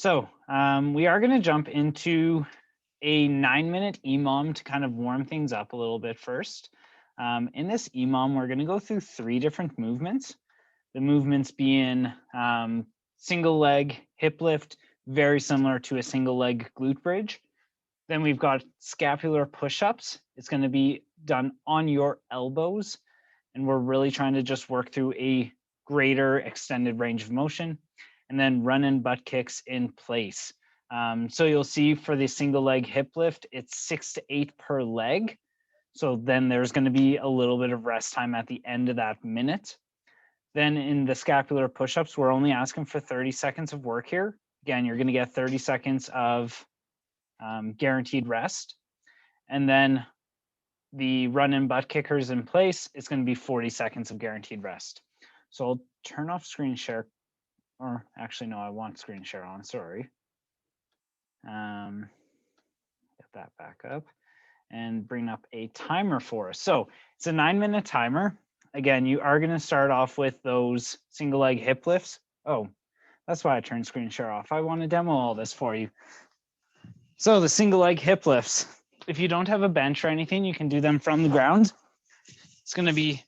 So we are going to jump into a 9-minute EMOM to kind of warm things up a little bit first. In this EMOM, we're going to go through 3 different movements. The movements being single leg hip lift, very similar to a single leg glute bridge. Then we've got scapular push-ups. It's going to be done on your elbows. And we're really trying to just work through a greater extended range of motion. And then run and butt kicks in place. So you'll see for the single leg hip lift, it's 6 to 8 per leg. So then there's going to be a little bit of rest time at the end of that minute. Then in the scapular push-ups, we're only asking for 30 seconds of work here. Again, you're going to get 30 seconds of guaranteed rest. And then the run and butt kickers in place, it's going to be 40 seconds of guaranteed rest. So I'll turn off screen share, or actually, no, I want screen share on, sorry. Get that back up and bring up a timer for us. So it's a 9-minute timer. Again, you are going to start off with those single leg hip lifts. Oh, that's why I turned screen share off. I want to demo all this for you. So the single leg hip lifts, if you don't have a bench or anything, you can do them from the ground. It's going to be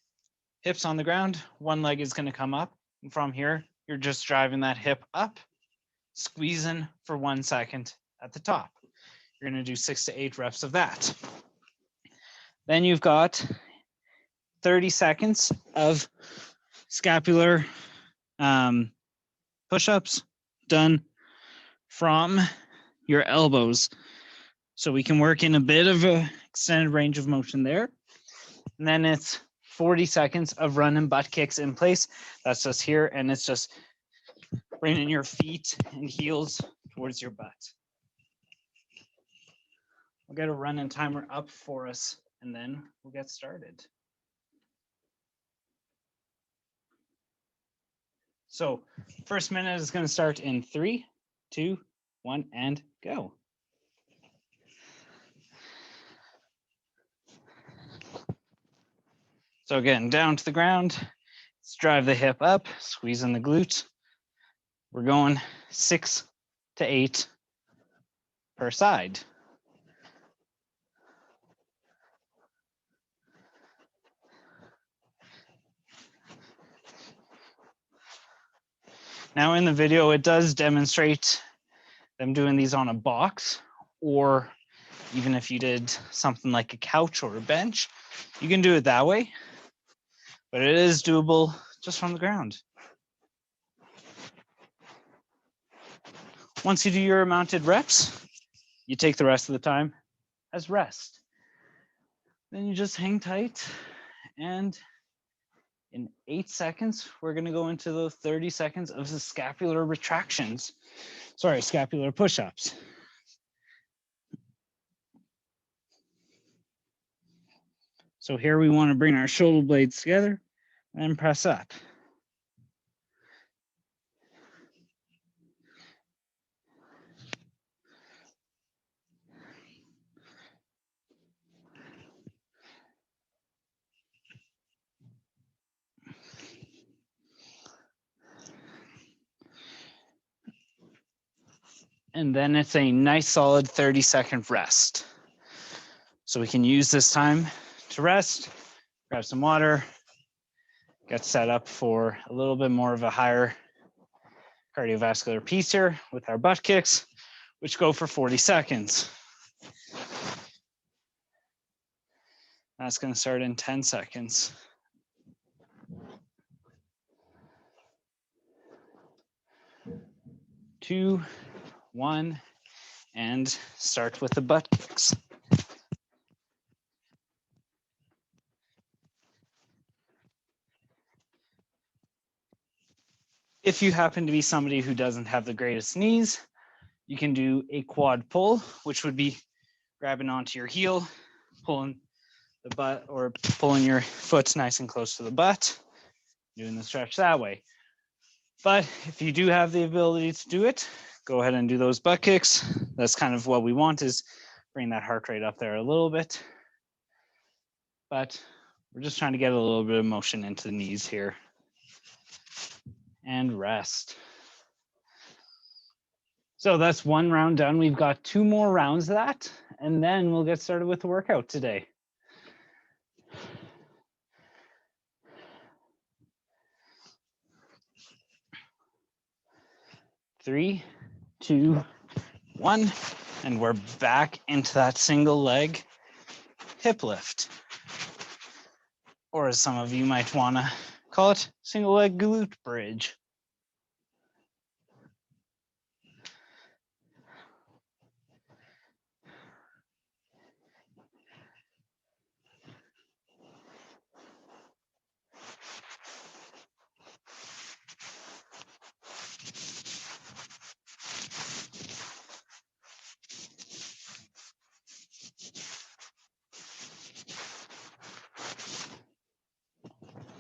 hips on the ground. One leg is going to come up. And from here, you're just driving that hip up, squeezing for 1 second at the top. You're going to do 6 to 8 reps of that. Then you've got 30 seconds of scapular push-ups done from your elbows. So we can work in a bit of an extended range of motion there. And then it's 40 seconds of run and butt kicks in place. That's just here, and it's just bringing your feet and heels towards your butt. We'll get a run and timer up for us, and then we'll get started. So first minute is going to start in 3, 2, 1, and go. So again, down to the ground, let's drive the hip up, squeezing the glute. We're going 6 to 8 per side. Now in the video, it does demonstrate them doing these on a box, or even if you did something like a couch or a bench, you can do it that way, but it is doable just from the ground. Once you do your mounted reps, you take the rest of the time as rest. Then you just hang tight, and in 8 seconds, we're going to go into the 30 seconds of the scapular retractions. Sorry, scapular push-ups. So here we want to bring our shoulder blades together and press up. And then it's a nice solid 30-second rest. So we can use this time to rest, grab some water, get set up for a little bit more of a higher cardiovascular piece here with our butt kicks, which go for 40 seconds. That's going to start in 10 seconds. Two, 1, and start with the butt kicks. If you happen to be somebody who doesn't have the greatest knees, you can do a quad pull, which would be grabbing onto your heel, pulling the butt or pulling your foot nice and close to the butt, doing the stretch that way. But if you do have the ability to do it, go ahead and do those butt kicks. That's kind of what we want, is bring that heart rate up there a little bit. But we're just trying to get a little bit of motion into the knees here. And rest. So that's one round done. We've got 2 more rounds of that, and then we'll get started with the workout today. Three, 2, 1, and we're back into that single leg hip lift. Or as some of you might want to call it, single leg glute bridge.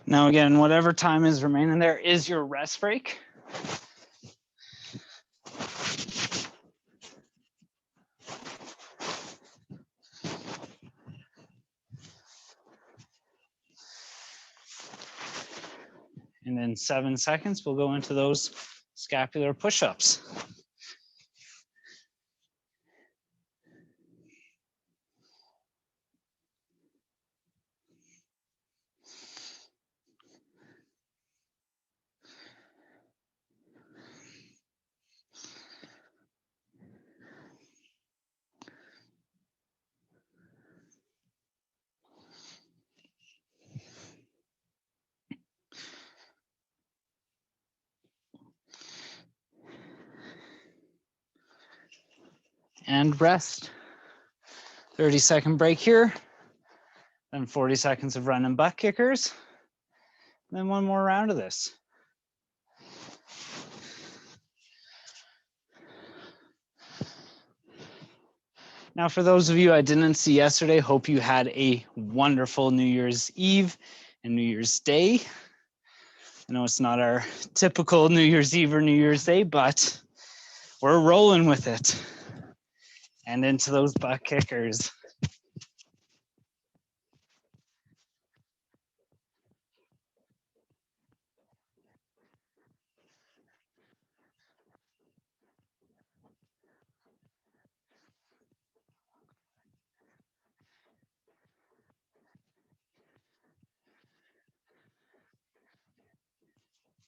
Now again, whatever time is remaining there is your rest break. And in 7 seconds, we'll go into those scapular push-ups. And rest. 30-second break here. Then 40 seconds of running butt kickers. Then one more round of this. Now, for those of you I didn't see yesterday, hope you had a wonderful New Year's Eve and New Year's Day. I know it's not our typical New Year's Eve or New Year's Day, but we're rolling with it. And into those butt kickers.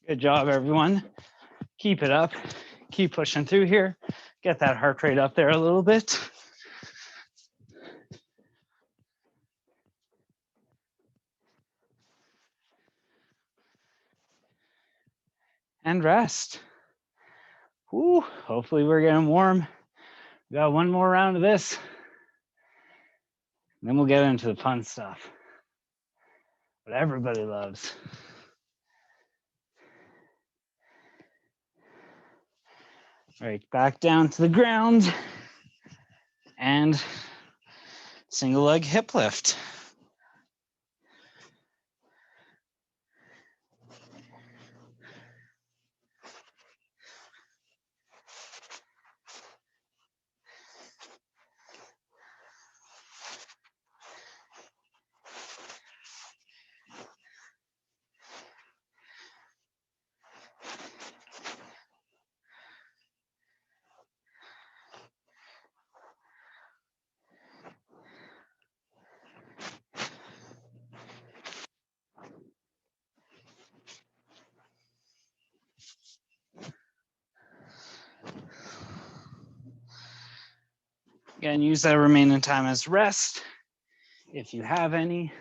Good job, everyone. Keep it up. Keep pushing through here. Get that heart rate up there a little bit. And rest. Woo, hopefully we're getting warm. We got one more round of this. Then we'll get into the fun stuff. What everybody loves. All right, back down to the ground. And single leg hip lift. Again, use that remaining time as rest, if you have any.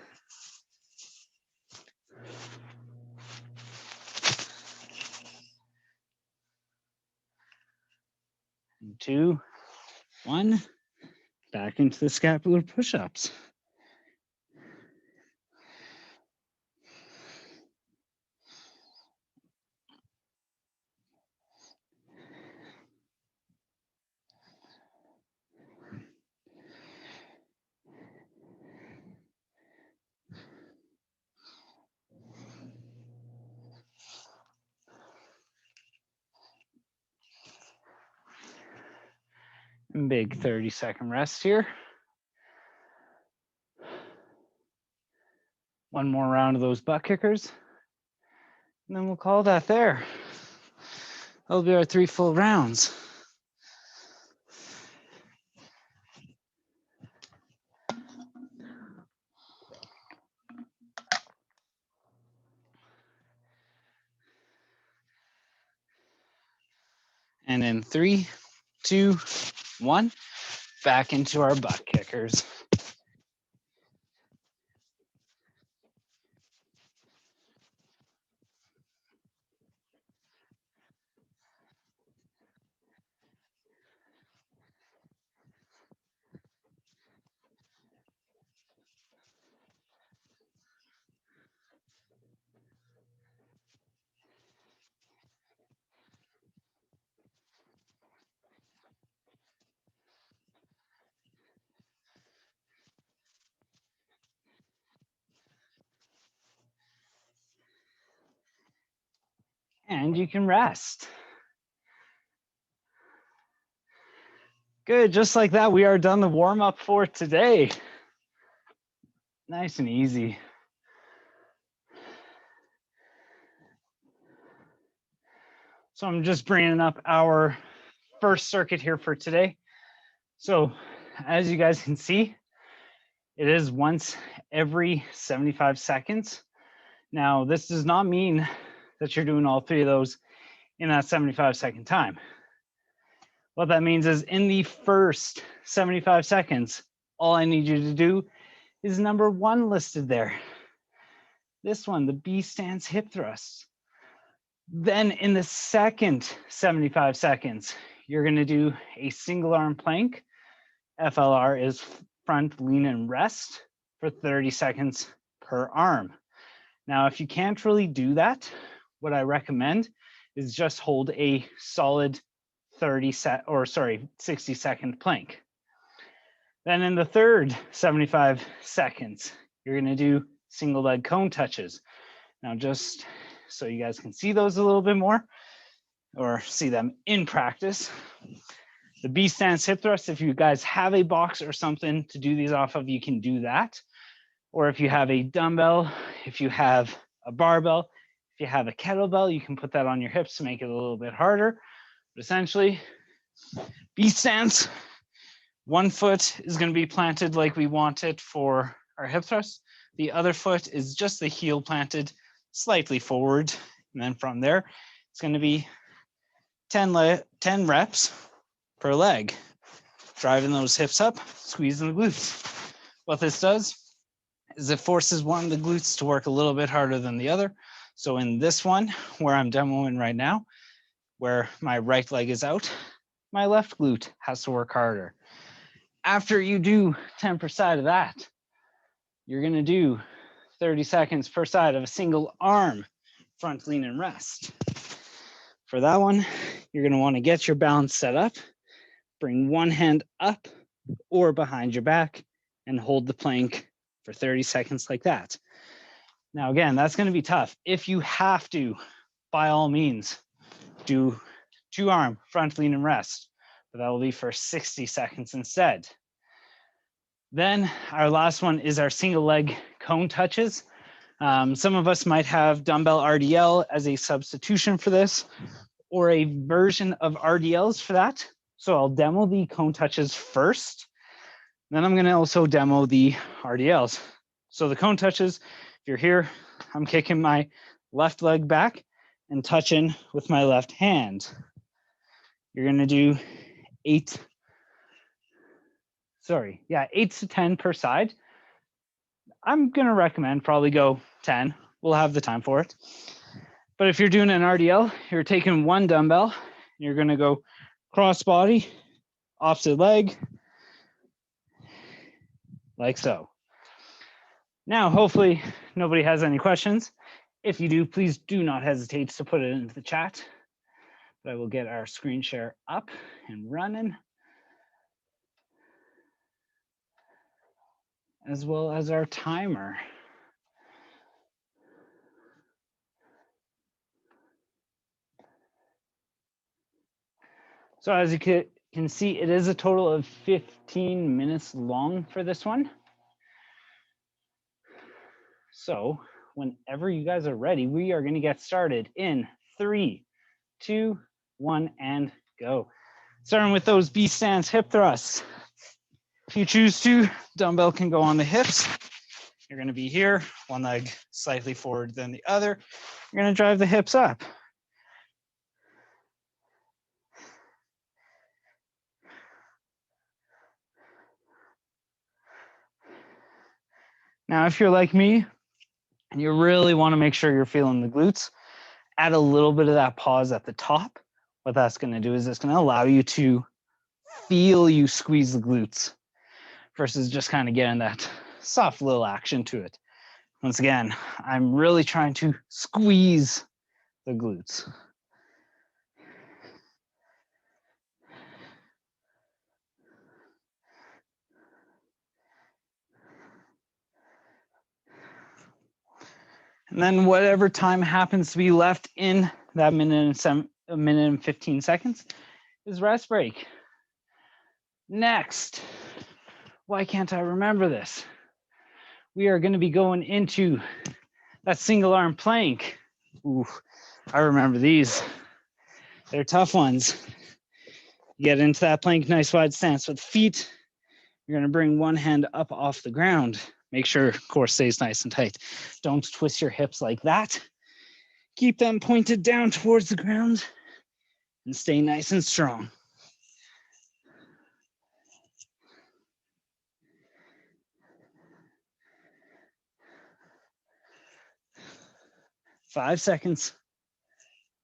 And 2, 1, back into the scapular push-ups. Big 30-second rest here. One more round of those butt kickers. And then we'll call that there. That'll be our 3 full rounds. And in 3, 2, 1, back into our butt kickers. And you can rest. Good, just like that, we are done the warm up for today. Nice and easy. So I'm just bringing up our first circuit here for today. So as you guys can see, it is once every 75 seconds. Now, this does not mean that you're doing all 3 of those in that 75-second time. What that means is in the first 75 seconds, all I need you to do is number 1 listed there. This one, the B stance hip thrusts. Then in the second 75 seconds, you're gonna do a single arm plank. FLR is front lean and rest for 30 seconds per arm. Now, if you can't really do that, what I recommend is just hold a solid 60-second plank. Then in the third 75 seconds, you're gonna do single leg cone touches. Now, just so you guys can see those a little bit more or see them in practice. The B stance hip thrust, if you guys have a box or something to do these off of, you can do that. Or if you have a dumbbell, if you have a barbell, if you have a kettlebell, you can put that on your hips to make it a little bit harder. But essentially, B stance, one foot is going to be planted like we want it for our hip thrust. The other foot is just the heel planted slightly forward. And then from there, it's going to be 10 reps per leg, driving those hips up, squeezing the glutes. What this does is it forces one of the glutes to work a little bit harder than the other. So in this one, where I'm demoing right now, where my right leg is out, my left glute has to work harder. After you do 10 per side of that, you're gonna do 30 seconds per side of a single arm front lean and rest. For that one, you're gonna wanna get your balance set up, bring one hand up or behind your back and hold the plank for 30 seconds like that. Now, again, that's gonna be tough. If you have to, by all means, do 2 arm front lean and rest, but that will be for 60 seconds instead. Then our last one is our single leg cone touches. Some of us might have dumbbell RDL as a substitution for this, or a version of RDLs for that. So I'll demo the cone touches first. Then I'm gonna also demo the RDLs. So the cone touches, if you're here, I'm kicking my left leg back and touching with my left hand. You're gonna do 8 to 10 per side. I'm gonna recommend probably go 10. We'll have the time for it. But if you're doing an RDL, you're taking one dumbbell, you're gonna go cross body, opposite leg, like so. Now, hopefully nobody has any questions. If you do, please do not hesitate to put it into the chat. But I will get our screen share up and running, as well as our timer. So as you can see, it is a total of 15 minutes long for this one. So whenever you guys are ready, we are gonna get started in 3, 2, 1, and go. Starting with those B stance hip thrusts. If you choose to, dumbbell can go on the hips. You're gonna be here, one leg slightly forward than the other. You're gonna drive the hips up. Now, if you're like me and you really want to make sure you're feeling the glutes, add a little bit of that pause at the top. What that's going to do is it's going to allow you to feel you squeeze the glutes versus just kind of getting that soft little action to it. Once again, I'm really trying to squeeze the glutes. And then whatever time happens to be left in that minute and 15 seconds is rest break. Next, why can't I remember this? We are going to be going into that single arm plank. Ooh, I remember these. They're tough ones. You get into that plank, nice wide stance with feet. You're going to bring one hand up off the ground. Make sure core stays nice and tight. Don't twist your hips like that. Keep them pointed down towards the ground and stay nice and strong. Five seconds.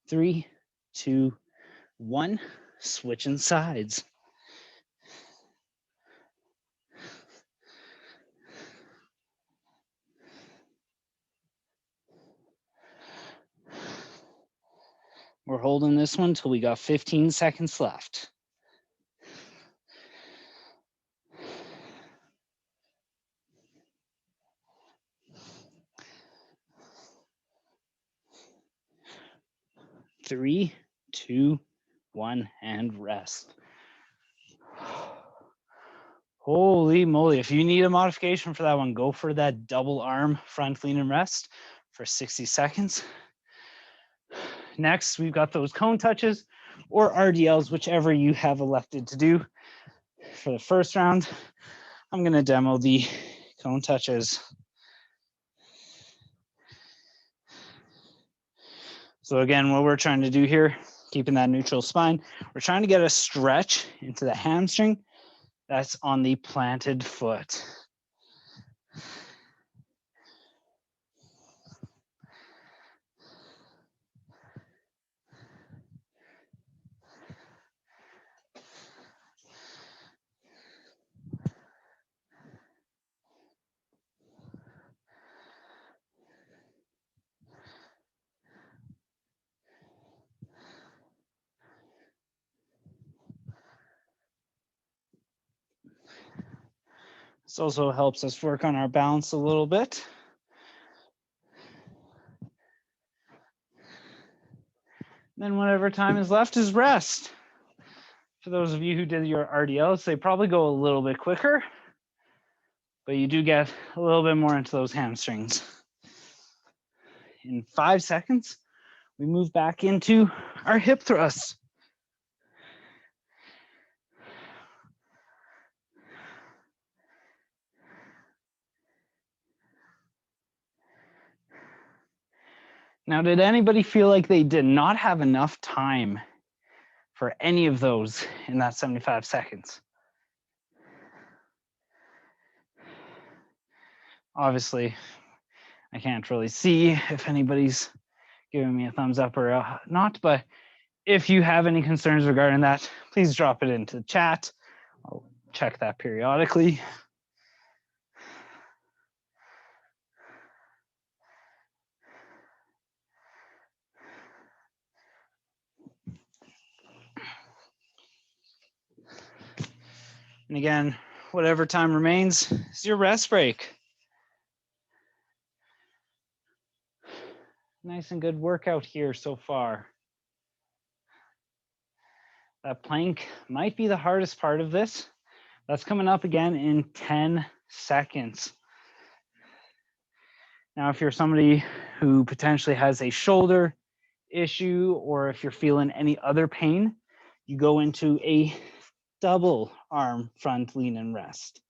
3, 2, 1. Switching sides. We're holding this one till we got 15 seconds left. Three, 2, 1, and rest. Holy moly, if you need a modification for that one, go for that double arm front lean and rest for 60 seconds. Next, we've got those cone touches or RDLs, whichever you have elected to do. For the first round, I'm going to demo the cone touches. So again, what we're trying to do here, keeping that neutral spine, we're trying to get a stretch into the hamstring that's on the planted foot. This also helps us work on our balance a little bit. Then whatever time is left is rest. For those of you who did your RDLs, they probably go a little bit quicker, but you do get a little bit more into those hamstrings. In 5 seconds, we move back into our hip thrusts. Now, did anybody feel like they did not have enough time for any of those in that 75 seconds? Obviously, I can't really see if anybody's giving me a thumbs up or not, but if you have any concerns regarding that, please drop it into the chat. I'll check that periodically. And again, whatever time remains is your rest break. Nice and good workout here so far. That plank might be the hardest part of this. That's coming up again in 10 seconds. Now, if you're somebody who potentially has a shoulder issue, or if you're feeling any other pain, you go into a double arm front lean and rest.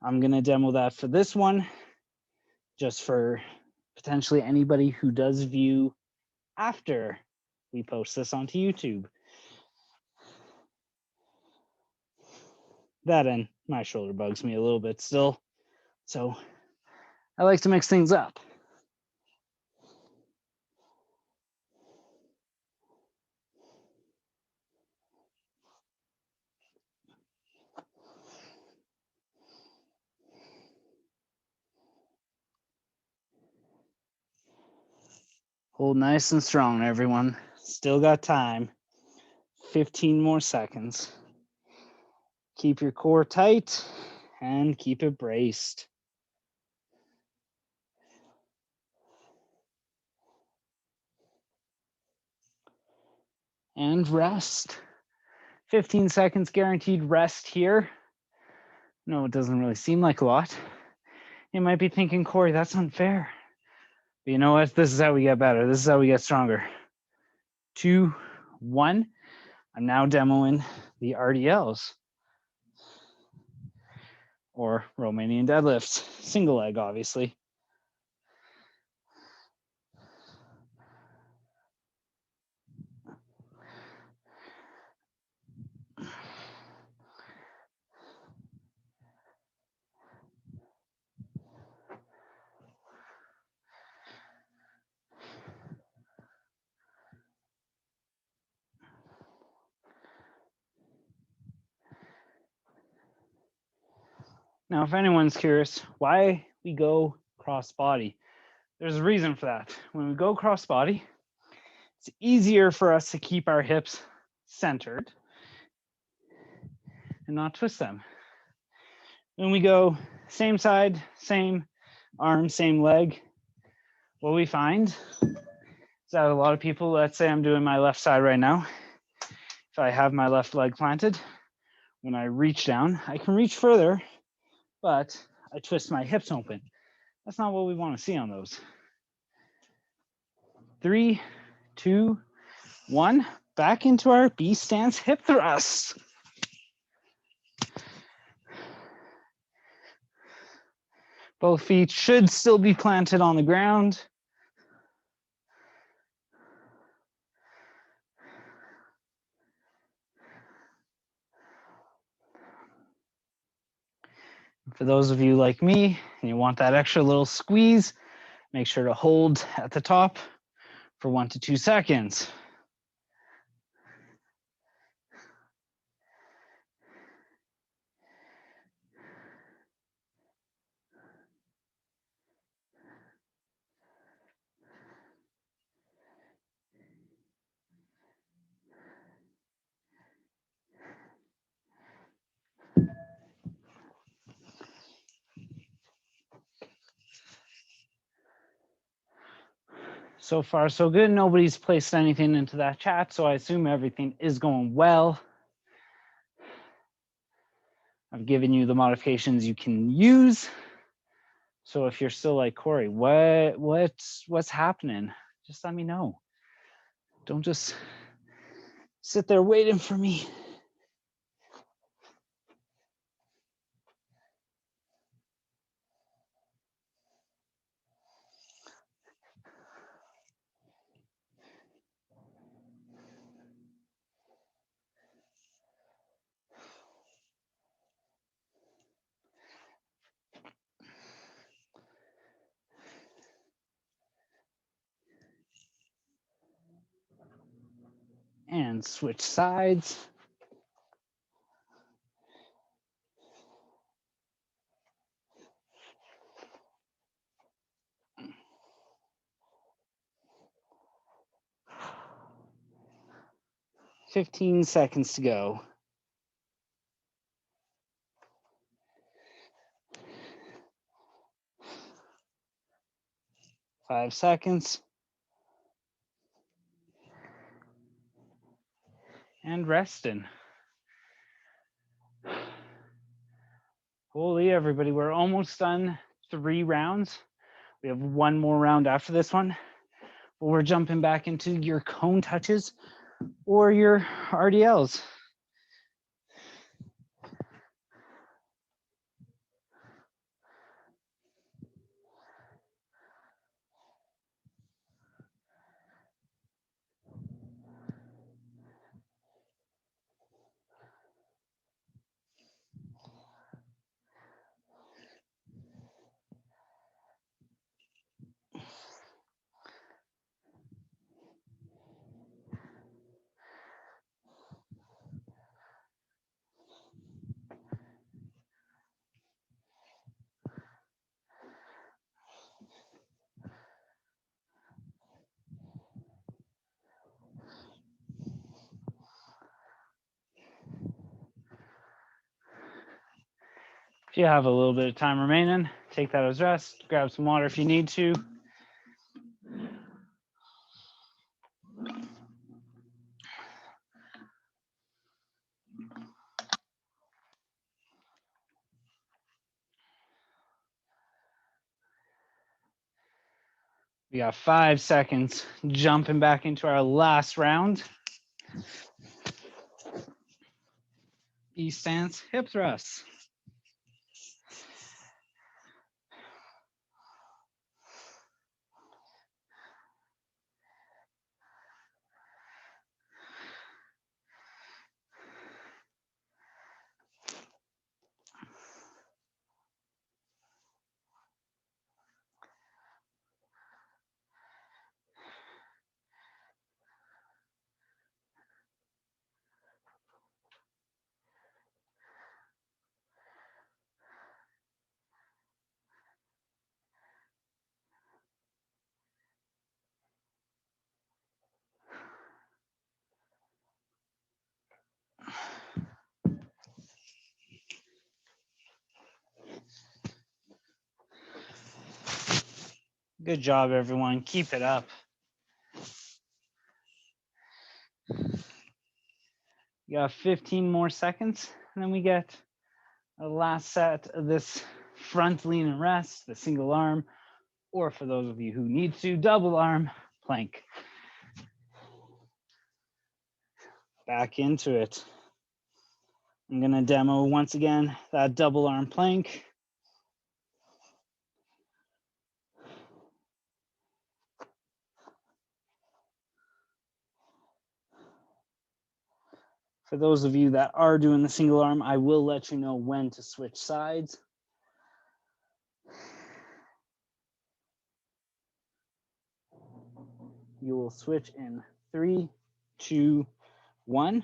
I'm going to demo that for this one, just for potentially anybody who does view after we post this onto YouTube. That and my shoulder bugs me a little bit still. So I like to mix things up. Hold nice and strong, everyone. Still got time. 15 more seconds. Keep your core tight and keep it braced. And rest. 15 seconds guaranteed rest here. No, it doesn't really seem like a lot. You might be thinking, Corey, that's unfair. But you know what? This is how we get better. This is how we get stronger. 2, 1. I'm now demoing the RDLs, or Romanian deadlifts. Single leg, obviously. Now, if anyone's curious why we go cross body, there's a reason for that. When we go cross body, it's easier for us to keep our hips centered and not twist them. When we go same side, same arm, same leg, what we find is that a lot of people, let's say I'm doing my left side right now. If I have my left leg planted, when I reach down, I can reach further, but I twist my hips open. That's not what we want to see on those. 3, 2, 1, back into our B stance hip thrust. Both feet should still be planted on the ground. For those of you like me, and you want that extra little squeeze, make sure to hold at the top for 1 to 2 seconds. So far, so good. Nobody's placed anything into that chat, so I assume everything is going well. I've given you the modifications you can use. So if you're still like, Corey, what's happening? Just let me know. Don't just sit there waiting for me. And switch sides. "15 seconds to go. "5 seconds. And resting. Holy everybody, we're almost done 3 rounds. We have 1 more round after this one. But we're jumping back into your cone touches or your RDLs. If you have a little bit of time remaining, take that as rest, grab some water if you need to. We got 5 seconds, jumping back into our last round. E stance, hip thrusts. Good job, everyone. Keep it up. You got 15 more seconds, and then we get a last set of this front lean and rest, the single arm, or for those of you who need to, double arm plank. Back into it. I'm gonna demo once again that double arm plank. For those of you that are doing the single arm, I will let you know when to switch sides. You will switch in 3, 2, 1.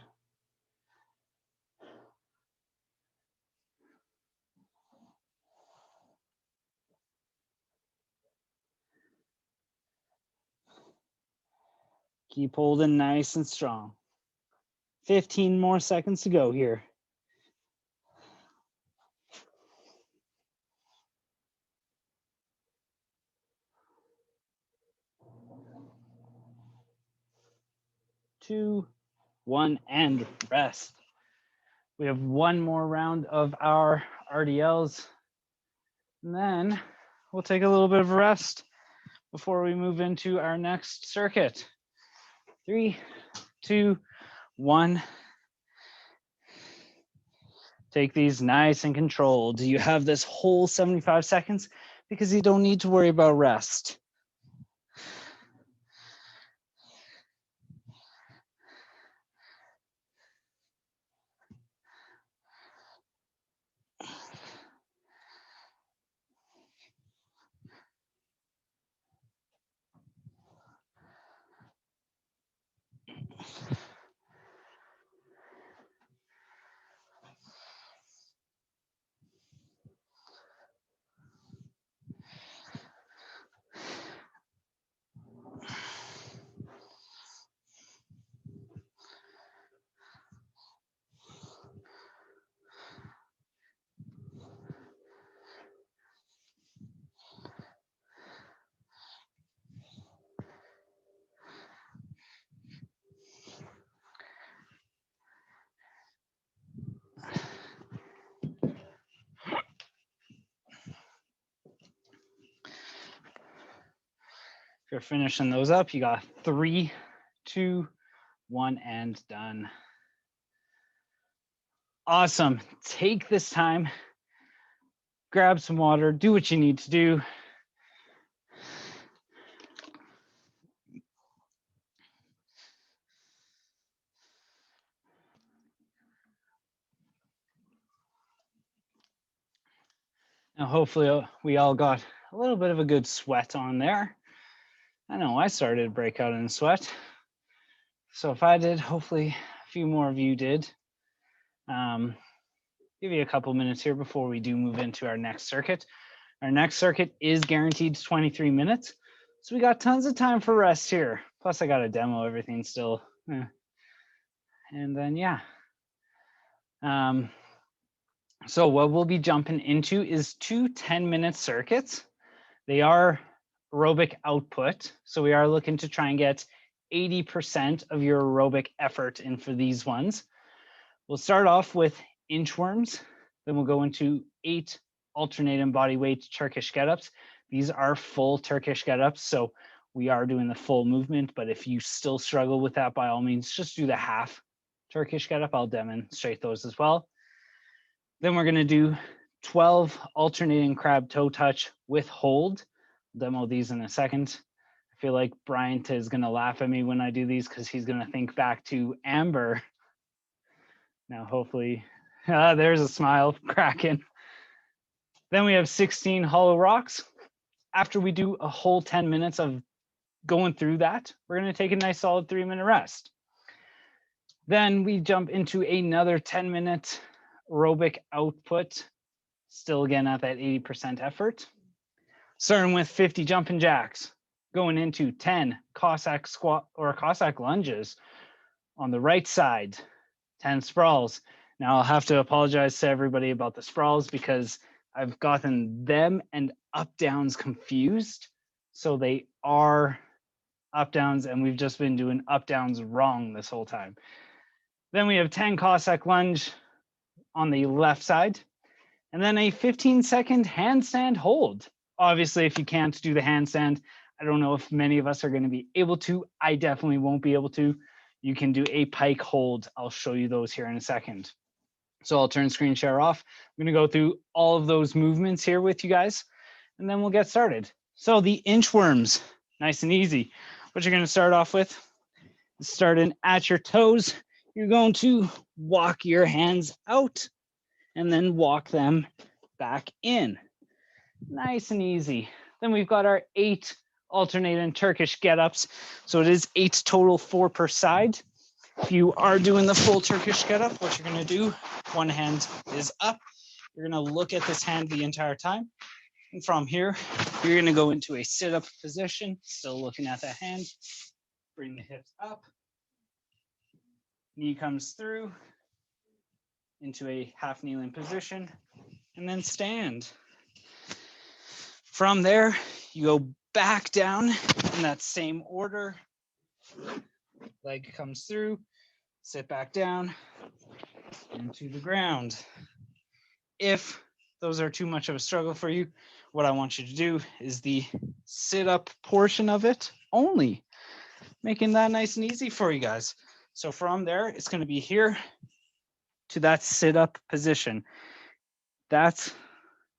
Keep holding nice and strong. 15 more seconds to go here. Two, 1, and rest. We have one more round of our RDLs, and then we'll take a little bit of a rest before we move into our next circuit. 3, 2, 1. Take these nice and controlled. You have this whole 75 seconds because you don't need to worry about rest. If you're finishing those up, you got 3, 2, 1, and done. Awesome. Take this time, grab some water, do what you need to do. Now, hopefully we all got a little bit of a good sweat on there. I know I started to break out in sweat. So if I did, hopefully a few more of you did. Give you a couple minutes here before we do move into our next circuit. Our next circuit is guaranteed 23 minutes. So we got tons of time for rest here. Plus I got to demo everything still. And then, yeah. So what we'll be jumping into is 2 10-minute circuits. They are aerobic output. So we are looking to try and get 80% of your aerobic effort in for these ones. We'll start off with inchworms. Then we'll go into 8 alternating body weight Turkish get-ups. These are full Turkish get-ups. So we are doing the full movement, but if you still struggle with that, by all means, just do the half Turkish get-up. I'll demonstrate those as well. Then we're gonna do 12 alternating crab toe touch with hold. I'll demo these in a second. I feel like Bryant is gonna laugh at me when I do these because he's gonna think back to Amber. Now, hopefully, there's a smile cracking. Then we have 16 hollow rocks. After we do a whole 10 minutes of going through that, we're gonna take a nice solid 3-minute rest. Then we jump into another 10-minute aerobic output, still again at that 80% effort. Starting with 50 jumping jacks, going into 10 Cossack squat or Cossack lunges on the right side, 10 sprawls. Now I'll have to apologize to everybody about the sprawls because I've gotten them and up downs confused. So they are up downs and we've just been doing up downs wrong this whole time. Then we have 10 Cossack lunge on the left side, and then a 15-second handstand hold. Obviously, if you can't do the handstand, I don't know if many of us are going to be able to. I definitely won't be able to. You can do a pike hold. I'll show you those here in a second. So I'll turn screen share off. I'm going to go through all of those movements here with you guys, and then we'll get started. So the inchworms, nice and easy. What you're going to start off with is starting at your toes. You're going to walk your hands out and then walk them back in. Nice and easy. Then we've got our 8 alternating Turkish get-ups. So it is 8 total, 4 per side. If you are doing the full Turkish get-up, what you're going to do, one hand is up. You're going to look at this hand the entire time. And from here, you're going to go into a sit-up position, still looking at that hand. Bring the hips up. Knee comes through into a half kneeling position and then stand. From there, you go back down in that same order. Leg comes through, sit back down into the ground. If those are too much of a struggle for you, what I want you to do is the sit up portion of it only, making that nice and easy for you guys. So from there, it's going to be here to that sit up position. That's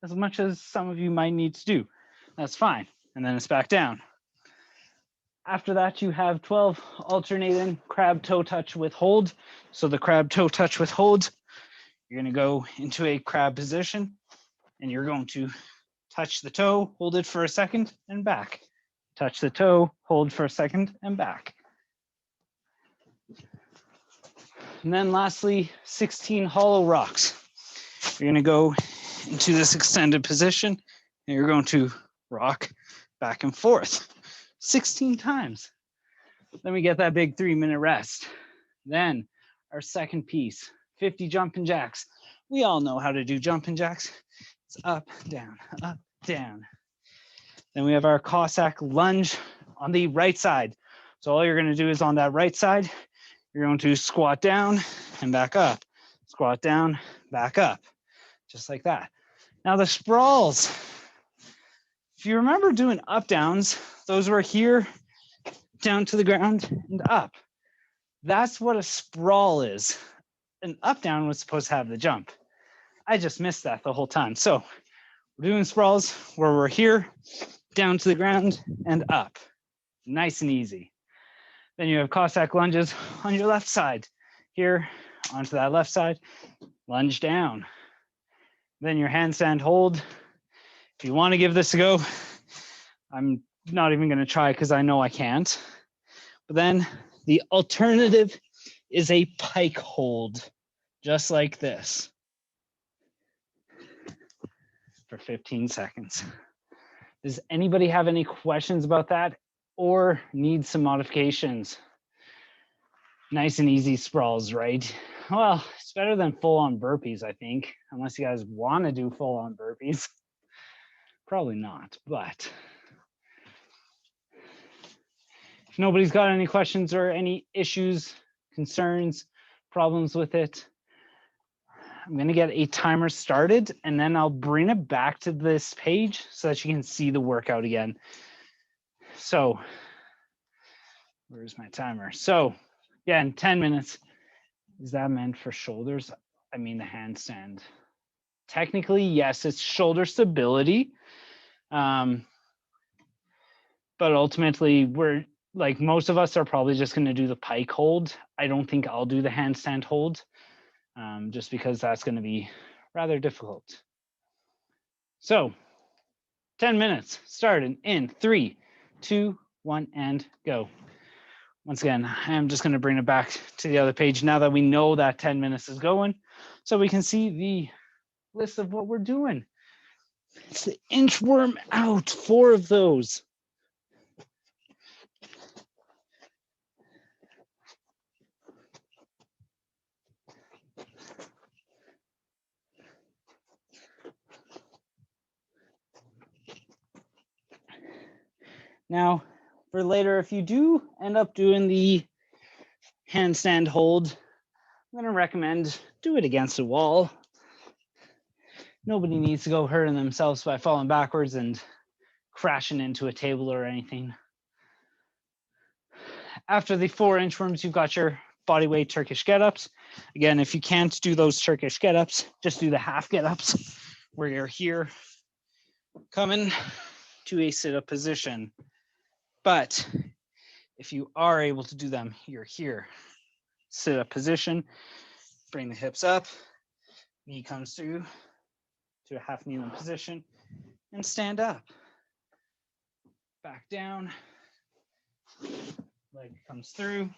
as much as some of you might need to do. That's fine. And then it's back down. After that, you have 12 alternating crab toe touch with hold. So the crab toe touch with hold, you're going to go into a crab position and you're going to touch the toe, hold it for a second and back. Touch the toe, hold for a second and back. And then lastly, 16 hollow rocks. You're going to go into this extended position and you're going to rock back and forth 16 times. Then we get that big 3-minute rest. Then our second piece, 50 jumping jacks. We all know how to do jumping jacks. It's up, down, up, down. Then we have our Cossack lunge on the right side. So all you're going to do is on that right side, you're going to squat down and back up, squat down, back up, just like that. Now the sprawls, if you remember doing up downs, those were here, down to the ground and up. That's what a sprawl is. An up down was supposed to have the jump. I just missed that the whole time. So we're doing sprawls where we're here, down to the ground and up, nice and easy. Then you have Cossack lunges on your left side. Here, onto that left side, lunge down. Then your handstand hold. If you want to give this a go, I'm not even going to try because I know I can't. But then the alternative is a pike hold, just like this, for 15 seconds. Does anybody have any questions about that or need some modifications? Nice and easy sprawls, right? Well, it's It's better than full-on burpees, I think, unless you guys want to do full-on burpees. Probably not, but if nobody's got any questions or any issues, concerns, problems with it, I'm going to get a timer started and then I'll bring it back to this page so that you can see the workout again. So where's my timer? So yeah, in 10 minutes. Is that meant for shoulders? I mean the handstand. Technically, yes, it's shoulder stability. But ultimately, we're like most of us are probably just going to do the pike hold. I don't think I'll do the handstand hold just because that's going to be rather difficult. So 10 minutes starting in 3, 2, 1, and go. Once again, I'm just going to bring it back to the other page now that we know that 10 minutes is going, so we can see the list of what we're doing. It's the inchworm out, 4 of those. Now, for later, if you do end up doing the handstand hold, I'm going to recommend do it against a wall. Nobody needs to go hurting themselves by falling backwards and crashing into a table or anything. After the 4 inchworms, you've got your bodyweight Turkish get-ups. Again, if you can't do those Turkish get-ups, just do the half get-ups where you're here coming to a sit-up position. But if you are able to do them, you're here, sit-up position, bring the hips up, knee comes through to a half kneeling position, and stand up. Back down, leg comes through,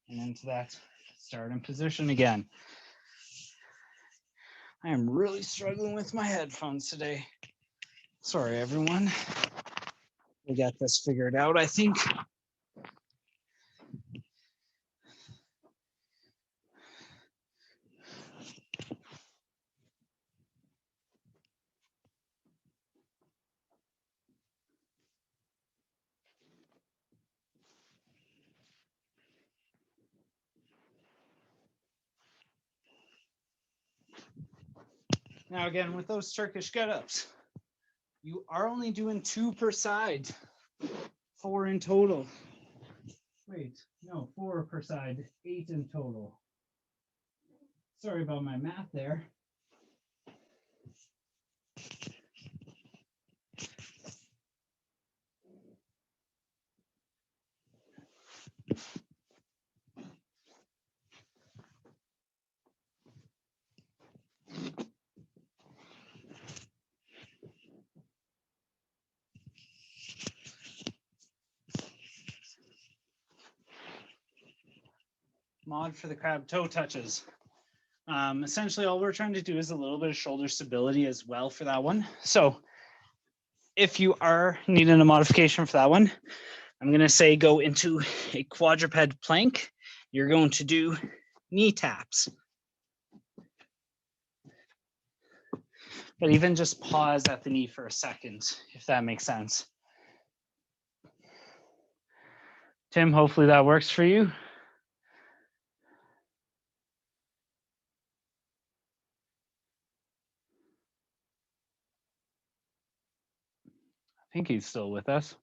and into that starting position again. I am really struggling with my headphones today. Sorry, everyone. We'll get this figured out, I think. Now again, with those Turkish get-ups, you are only doing 2 per side, 4 in total. Wait, no, 4 per side, 8 in total. Sorry about my math there. Mod for the crab toe touches. Essentially, all we're trying to do is a little bit of shoulder stability as well for that one. So if you are needing a modification for that one, I'm going to say go into a quadruped plank. You're going to do knee taps. But even just pause at the knee for a second, if that makes sense. Tim, hopefully that works for you. I think he's still with us.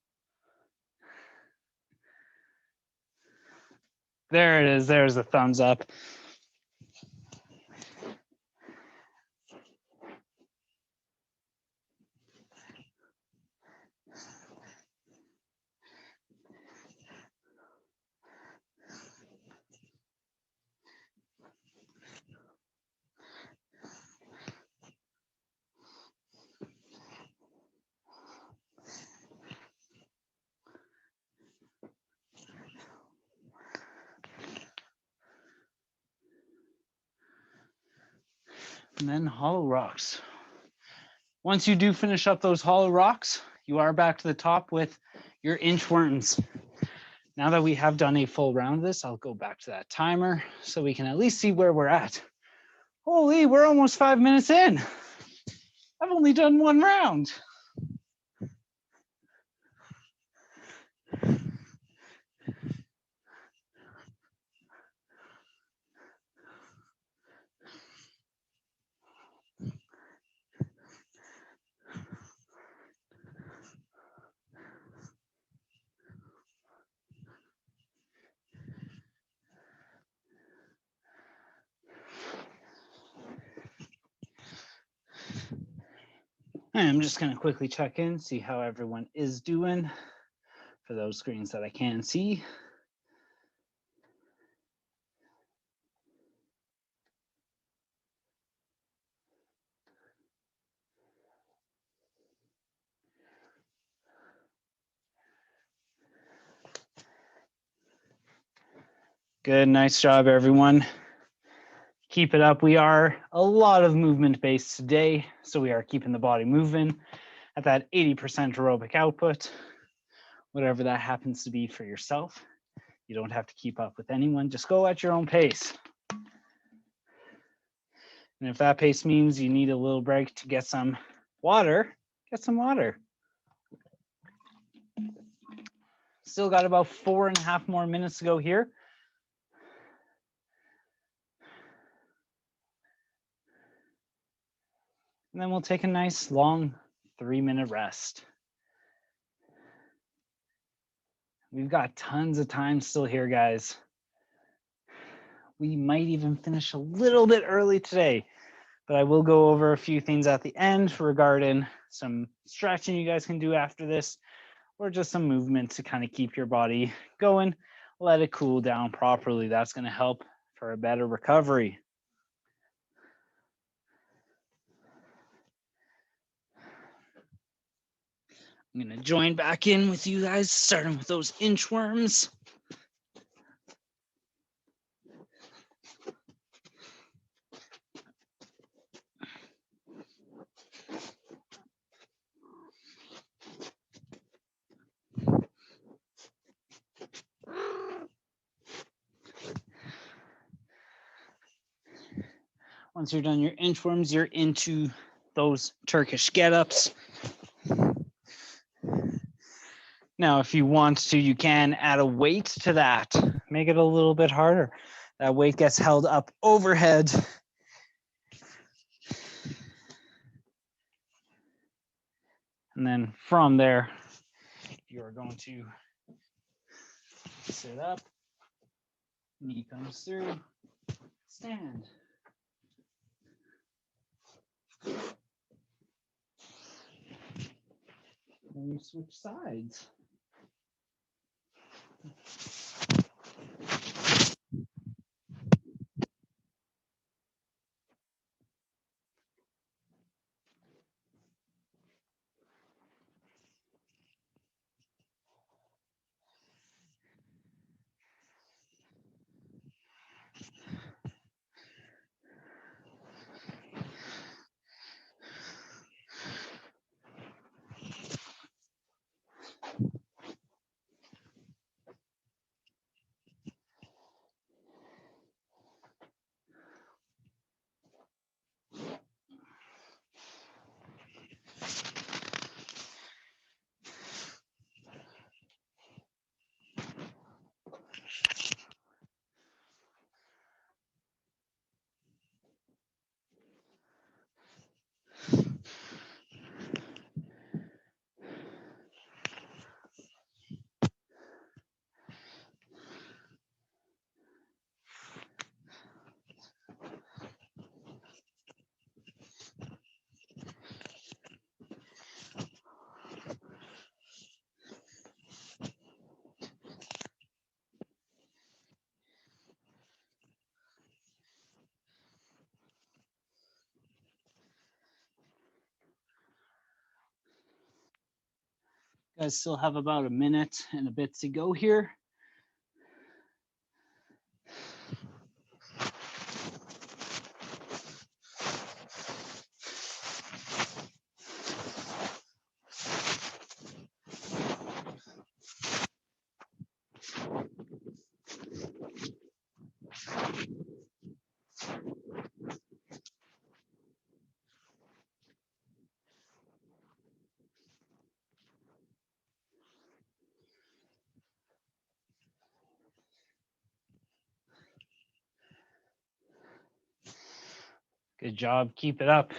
There it is. There's a thumbs up. And then hollow rocks. Once you do finish up those hollow rocks, you are back to the top with your inchworms. Now that we have done a full round of this, I'll go back to that timer so we can at least see where we're at. Holy, we're almost 5 minutes in. I've only done one round. I'm just going to quickly check in, see how everyone is doing for those screens that I can see. Good, nice job, everyone. Keep it up. We are a lot of movement based today, so we are keeping the body moving at that 80% aerobic output, whatever that happens to be for yourself. You don't have to keep up with anyone, just go at your own pace. And if that pace means you need a little break to get some water, get some water. Still got about 4.5 more minutes to go here. And then we'll take a nice long 3-minute rest. We've got tons of time still here, guys. We might even finish a little bit early today, but I will go over a few things at the end regarding some stretching you guys can do after this, or just some movement to kind of keep your body going, let it cool down properly. That's going to help for a better recovery. I'm going to join back in with you guys, starting with those inchworms. Once you're done your inchworms, you're into those Turkish get-ups. Now, if you want to, you can add a weight to that. Make it a little bit harder. That weight gets held up overhead. And then from there, you're going to sit up, knee comes through, stand. And you switch sides. You guys still have about a minute and a bit to go here. Good job. Keep it up.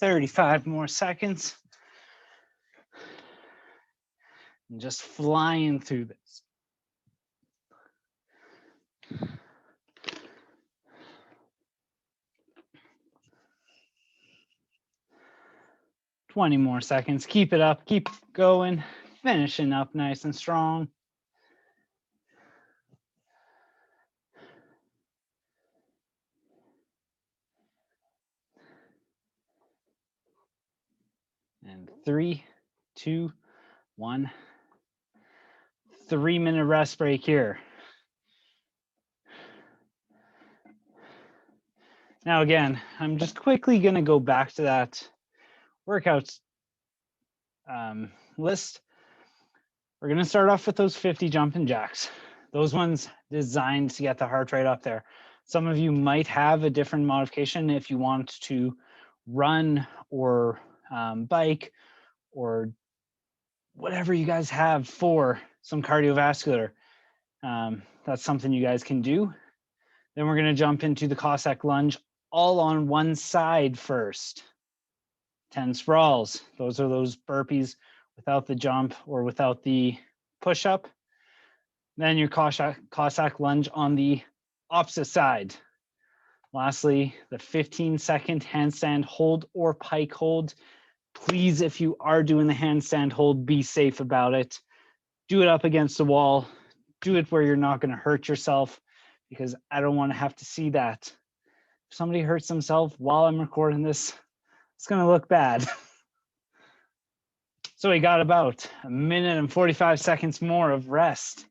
35 more seconds. And just flying through this. Twenty more seconds. Keep it up. Keep going. Finishing up nice and strong. And 3, 2, 1. 3-minute rest break here. Now again, I'm just quickly going to go back to that workouts list. We're going to start off with those 50 jumping jacks. Those ones designed to get the heart rate up there. Some of you might have a different modification if you want to run or bike or whatever you guys have for some cardiovascular. That's something you guys can do. Then we're going to jump into the Cossack lunge all on one side first. 10 sprawls. Those are those burpees without the jump or without the push up. Then your Cossack lunge on the opposite side. Lastly, the 15-second handstand hold or pike hold. Please, if you are doing the handstand hold, be safe about it. Do it up against the wall. Do it where you're not going to hurt yourself, because I don't want to have to see that. If somebody hurts themselves while I'm recording this, it's going to look bad. So we got about 1 minute and 45 seconds more of rest.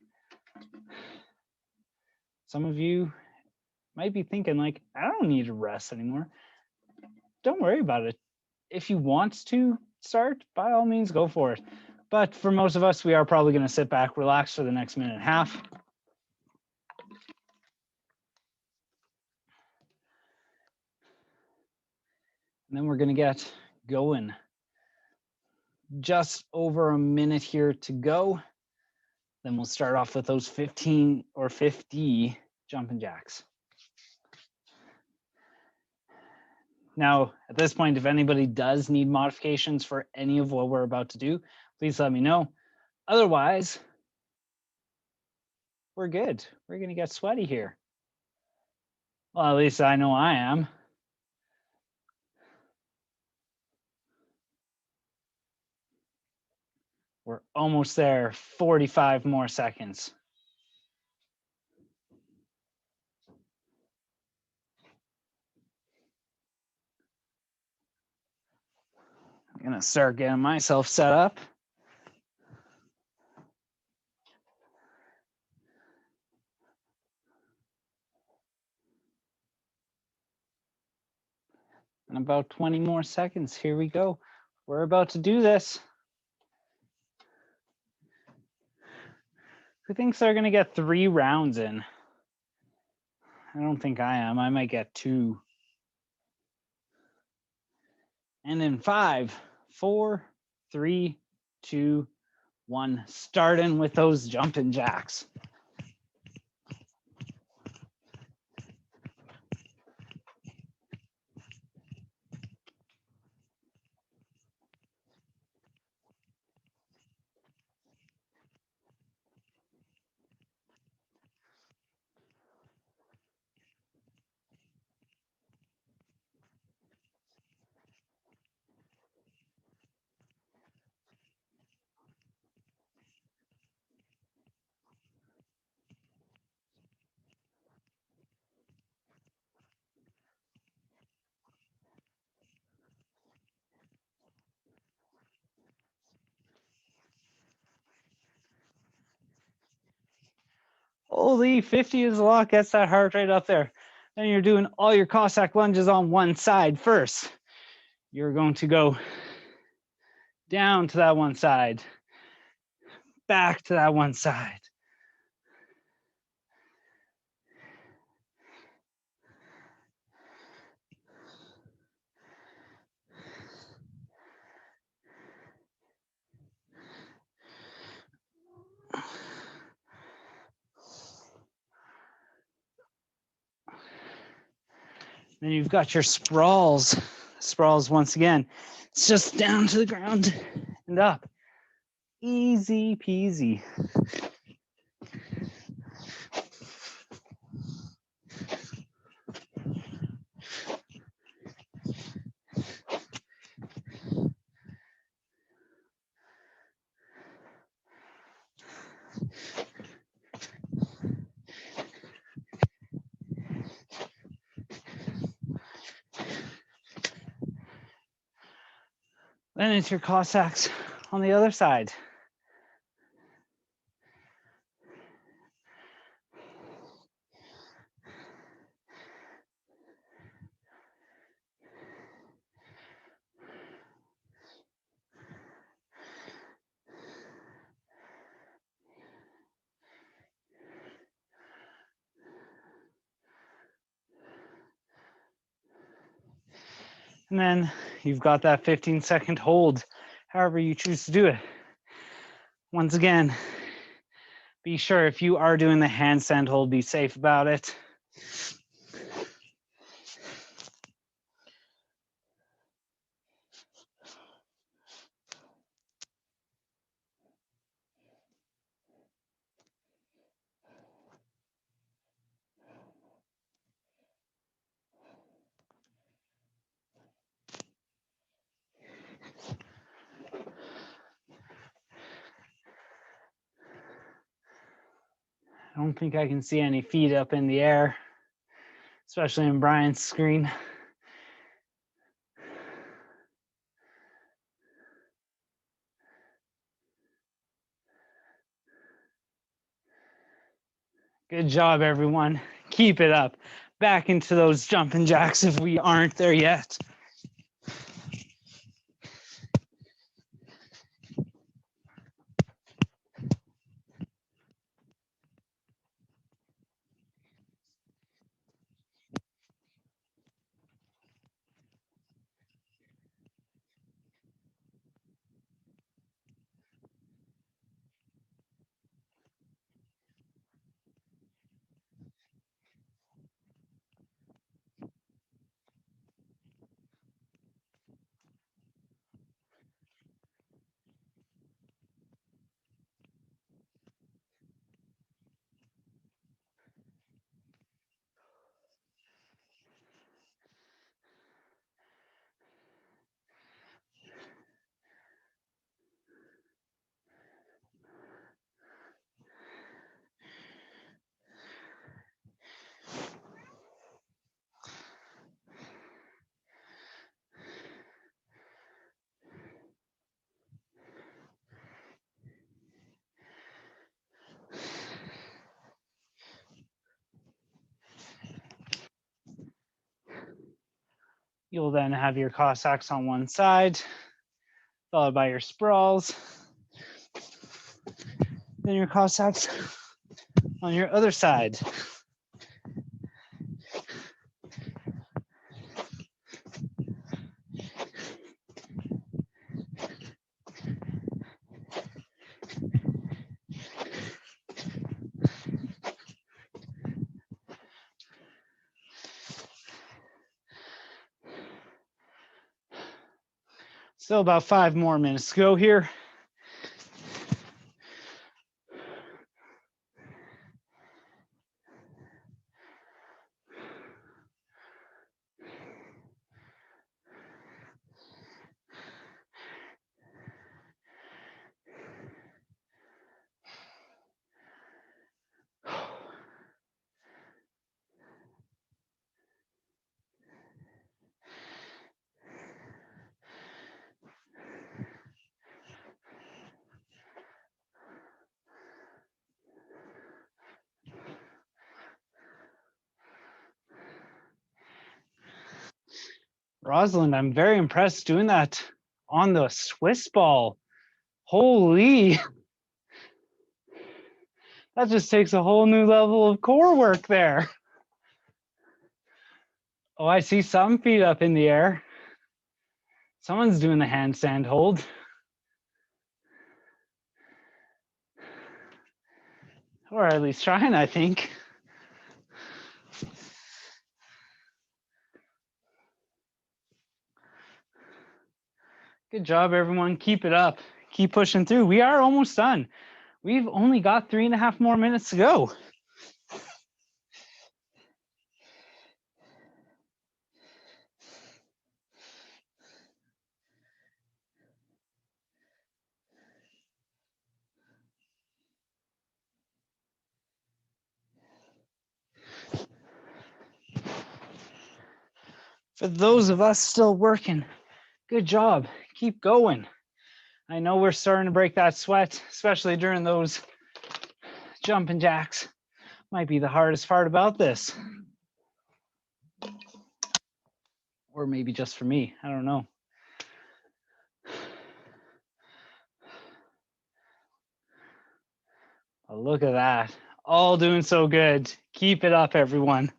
Some of you might be thinking like, I don't need to rest anymore. Don't worry about it. If you want to start, by all means, go for it. But for most of us, we are probably going to sit back, relax for the next minute and a half. And then we're going to get going. Just over a minute here to go. Then we'll start off with those 15 or 50 jumping jacks. Now, at this point, if anybody does need modifications for any of what we're about to do, please let me know. Otherwise, we're good. We're going to get sweaty here. Well, at least I know I am. We're almost there. 45 more seconds. I'm going to start getting myself set up. In about 20 more seconds, here we go. We're about to do this. Who thinks they're going to get 3 rounds in? I don't think I am. I might get 2. And in 5, 4, 3, 2, 1, starting with those jumping jacks. Holy, 50 is a lot, gets that heart rate up there. Then you're doing all your Cossack lunges on one side first. You're going to go down to that one side, back to that one side. Then you've got your sprawls. Sprawls once again. It's just down to the ground and up. Easy peasy. Then it's your Cossacks on the other side. And then you've got that 15-second hold, however you choose to do it. Once again, be sure if you are doing the handstand hold, be safe about it. I don't think I can see any feet up in the air, especially in Brian's screen. Good job, everyone. Keep it up. Back into those jumping jacks if we aren't there yet. You'll then have your Cossacks on one side, followed by your sprawls. Then your Cossacks on your other side. Still about 5 more minutes to go here. Rosalind, I'm very impressed doing that on the Swiss ball. Holy, that just takes a whole new level of core work there. Oh, I see some feet up in the air. Someone's doing the handstand hold. Or at least trying, I think. Good job, everyone. Keep it up. Keep pushing through. We are almost done. We've only got 3.5 more minutes to go. For those of us still working, good job. Keep going. I know we're starting to break that sweat, especially during those jumping jacks. Might be the hardest part about this. Or maybe just for me, I don't know. Oh, look at that. All doing so good. Keep it up, everyone.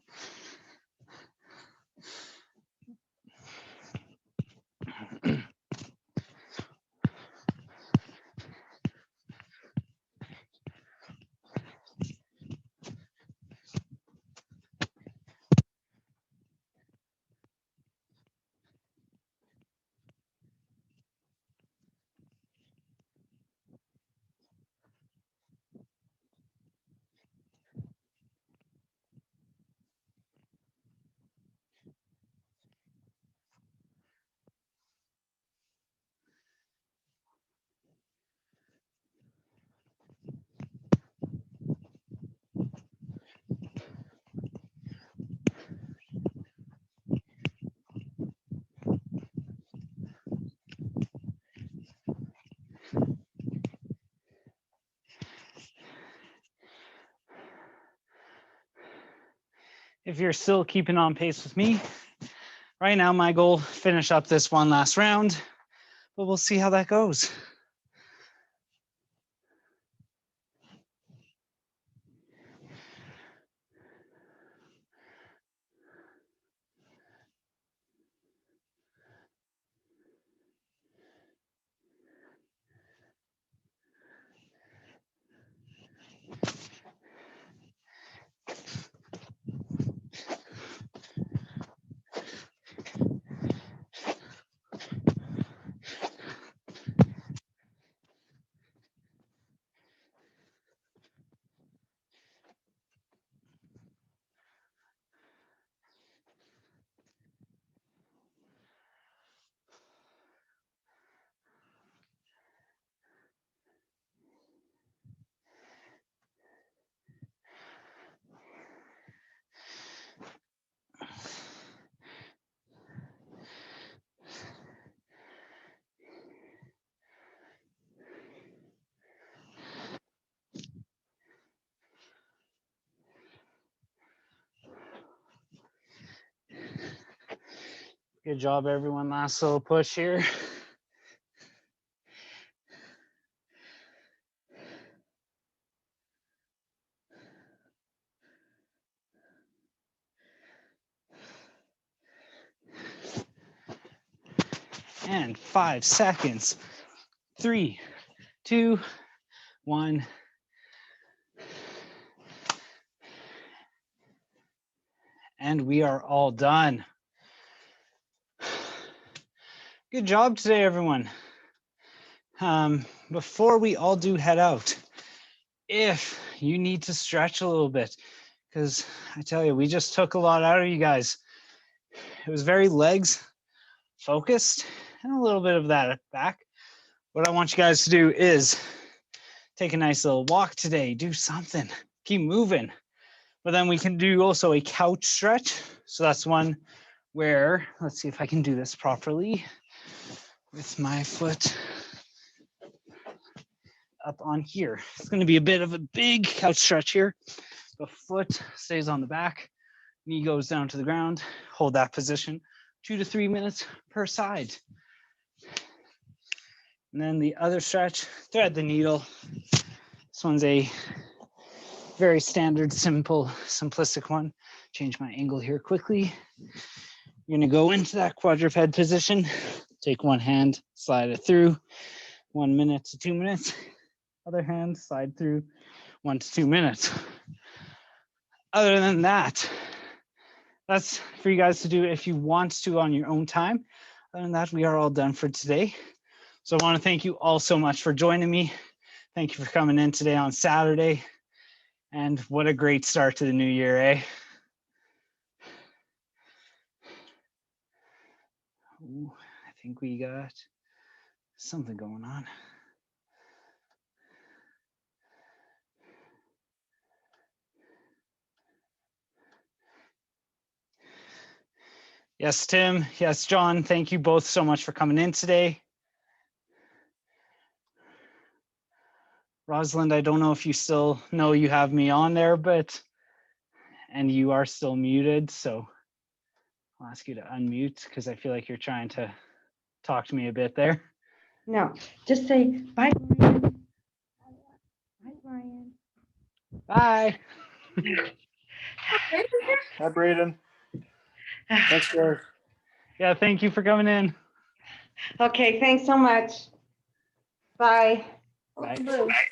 If you're still keeping on pace with me, right now my goal, finish up this one last round, but we'll see how that goes. Good job, everyone. Last little push here. And 5 seconds. 3, 2, 1. And we are all done. Good job today, everyone. Before we all do head out, if you need to stretch a little bit, because I tell you, we just took a lot out of you guys. It was very legs focused and a little bit of that back. What I want you guys to do is take a nice little walk today, do something, keep moving. But then we can do also a couch stretch. So that's one where, let's see if I can do this properly with my foot up on here. It's going to be a bit of a big couch stretch here. The foot stays on the back, knee goes down to the ground, hold that position, 2 to 3 minutes per side. And then the other stretch, thread the needle. This one's a very standard, simple, simplistic one. Change my angle here quickly. You're gonna go into that quadruped position, take one hand, slide it through, 1 minute to 2 minutes. Other hand, slide through, 1 to 2 minutes. Other than that, that's for you guys to do if you want to on your own time. Other than that, we are all done for today. So I want to thank you all so much for joining me. Thank you for coming in today on Saturday. And what a great start to the new year, eh? Ooh, I think we got something going on. Yes, Tim. Yes, John. Thank you both so much for coming in today. Rosalind, I don't know if you still know you have me on there, and you are still muted. So I'll ask you to unmute because I feel like you're trying to talk to me a bit there. No, just say bye, Brian. Bye, Brian. Bye. Hi, Braden. Thanks, guys. Yeah, thank you for coming in. Okay, thanks so much. Bye. Bye.